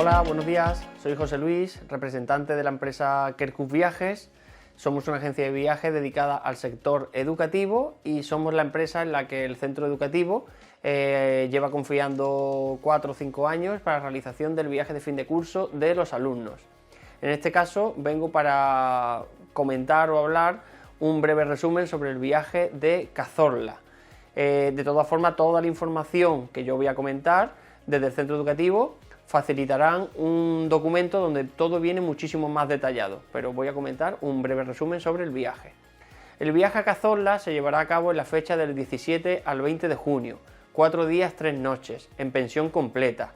Hola, buenos días. Soy José Luis, representante de la empresa Kerkus Viajes. Somos una agencia de viajes dedicada al sector educativo y somos la empresa en la que el centro educativo lleva confiando 4 o 5 años para la realización del viaje de fin de curso de los alumnos. En este caso vengo para comentar o hablar un breve resumen sobre el viaje de Cazorla. De todas formas, toda la información que yo voy a comentar desde el centro educativo facilitarán un documento donde todo viene muchísimo más detallado, pero voy a comentar un breve resumen sobre el viaje. El viaje a Cazorla se llevará a cabo en la fecha del 17 al 20 de junio, 4 días, 3 noches, en pensión completa.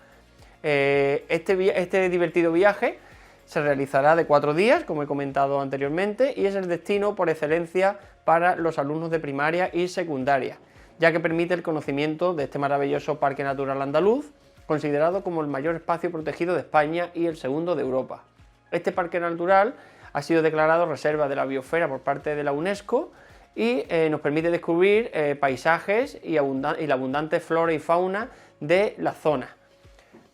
Este divertido viaje se realizará de 4 días, como he comentado anteriormente, y es el destino por excelencia para los alumnos de primaria y secundaria, ya que permite el conocimiento de este maravilloso Parque Natural Andaluz, considerado como el mayor espacio protegido de España y el segundo de Europa. Este parque natural ha sido declarado Reserva de la Biosfera por parte de la UNESCO y nos permite descubrir paisajes y la abundante flora y fauna de la zona.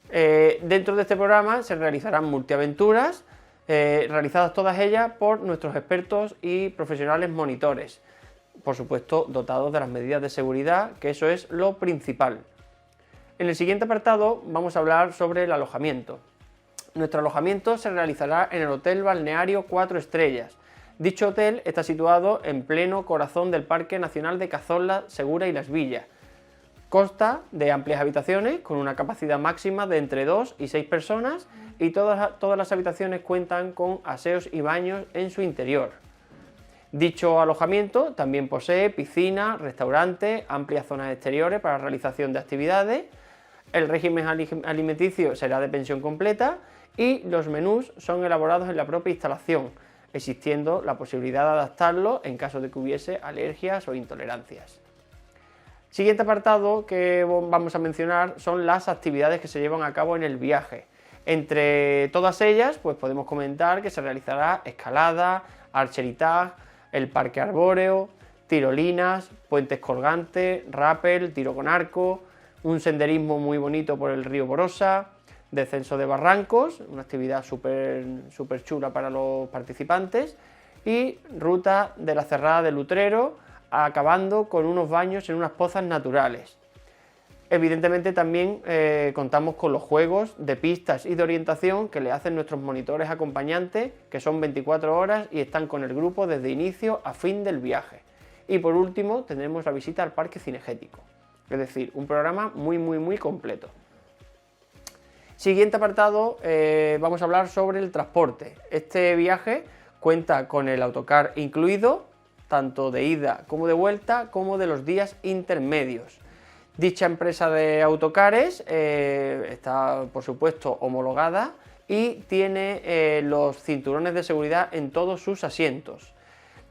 Dentro de este programa se realizarán multiaventuras, realizadas todas ellas por nuestros expertos y profesionales monitores, por supuesto dotados de las medidas de seguridad, que eso es lo principal. En el siguiente apartado vamos a hablar sobre el alojamiento. Nuestro alojamiento se realizará en el Hotel Balneario 4 Estrellas. Dicho hotel está situado en pleno corazón del Parque Nacional de Cazorla, Segura y Las Villas. Consta de amplias habitaciones con una capacidad máxima de entre 2 y 6 personas y todas las habitaciones cuentan con aseos y baños en su interior. Dicho alojamiento también posee piscina, restaurante, amplias zonas exteriores para la realización de actividades. El régimen alimenticio será de pensión completa y los menús son elaborados en la propia instalación, existiendo la posibilidad de adaptarlos en caso de que hubiese alergias o intolerancias. Siguiente apartado que vamos a mencionar son las actividades que se llevan a cabo en el viaje. Entre todas ellas, pues podemos comentar que se realizará escalada, archery tag, el parque arbóreo, tirolinas, puentes colgantes, rappel, tiro con arco, un senderismo muy bonito por el río Borosa, descenso de barrancos, una actividad súper chula para los participantes, y ruta de la Cerrada del Utrero, acabando con unos baños en unas pozas naturales. Evidentemente también contamos con los juegos de pistas y de orientación que le hacen nuestros monitores acompañantes, que son 24 horas y están con el grupo desde inicio a fin del viaje. Y por último tendremos la visita al parque cinegético, es decir, un programa muy completo. Siguiente apartado, vamos a hablar sobre el transporte. Este viaje cuenta con el autocar incluido, tanto de ida como de vuelta, como de los días intermedios. Dicha empresa de autocares está, por supuesto, homologada y tiene los cinturones de seguridad en todos sus asientos.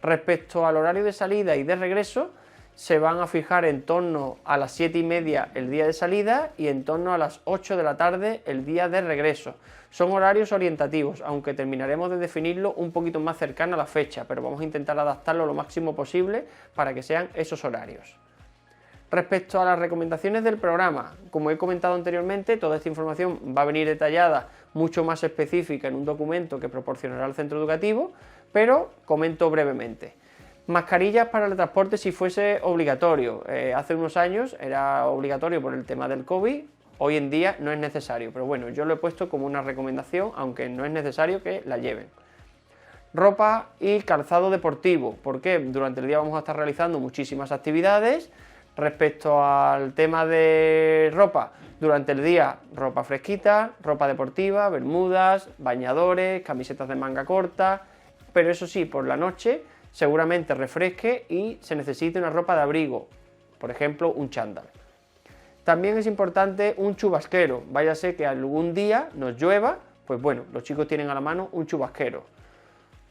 Respecto al horario de salida y de regreso, se van a fijar en torno a las 7:30 el día de salida y en torno a las 8 de la tarde el día de regreso. Son horarios orientativos, aunque terminaremos de definirlo un poquito más cercano a la fecha, pero vamos a intentar adaptarlo lo máximo posible para que sean esos horarios. Respecto a las recomendaciones del programa, como he comentado anteriormente, toda esta información va a venir detallada, mucho más específica en un documento que proporcionará el centro educativo, pero comento brevemente. Mascarillas para el transporte si fuese obligatorio. Hace unos años era obligatorio por el tema del COVID, hoy en día no es necesario, pero bueno, yo lo he puesto como una recomendación, aunque no es necesario que la lleven. Ropa y calzado deportivo, porque durante el día vamos a estar realizando muchísimas actividades. Respecto al tema de ropa, durante el día ropa fresquita, ropa deportiva, bermudas, bañadores, camisetas de manga corta, pero eso sí, por la noche seguramente refresque y se necesite una ropa de abrigo, por ejemplo un chándal. También es importante un chubasquero, váyase que algún día nos llueva, pues bueno, los chicos tienen a la mano un chubasquero.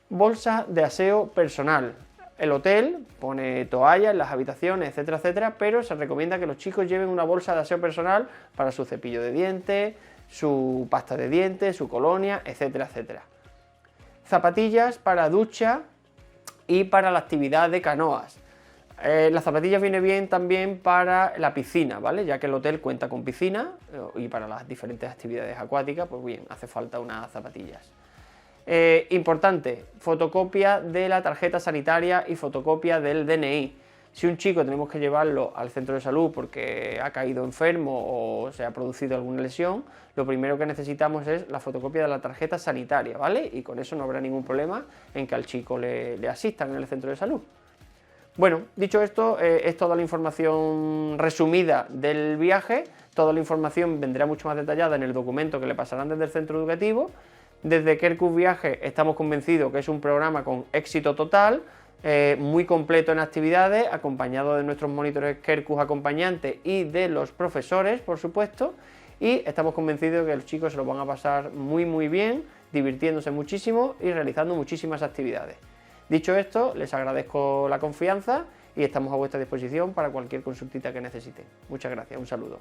Bolsa de aseo personal. El hotel pone toallas en las habitaciones, etcétera, pero se recomienda que los chicos lleven una bolsa de aseo personal para su cepillo de dientes, su pasta de dientes, su colonia, etcétera. Zapatillas para ducha y para la actividad de canoas. Las zapatillas viene bien también para la piscina, ¿vale? Ya que el hotel cuenta con piscina y para las diferentes actividades acuáticas, pues bien, hace falta unas zapatillas. Importante, fotocopia de la tarjeta sanitaria y fotocopia del DNI. Si un chico tenemos que llevarlo al centro de salud porque ha caído enfermo o se ha producido alguna lesión, lo primero que necesitamos es la fotocopia de la tarjeta sanitaria, ¿vale? Y con eso no habrá ningún problema en que al chico le asistan en el centro de salud. Bueno, dicho esto, es toda la información resumida del viaje. Toda la información vendrá mucho más detallada en el documento que le pasarán desde el centro educativo. Desde Kerkus Viajes estamos convencidos que es un programa con éxito total, muy completo en actividades, acompañado de nuestros monitores Kerkus acompañantes y de los profesores, por supuesto, y estamos convencidos que los chicos se lo van a pasar muy bien, divirtiéndose muchísimo y realizando muchísimas actividades. Dicho esto, les agradezco la confianza y estamos a vuestra disposición para cualquier consultita que necesiten. Muchas gracias, un saludo.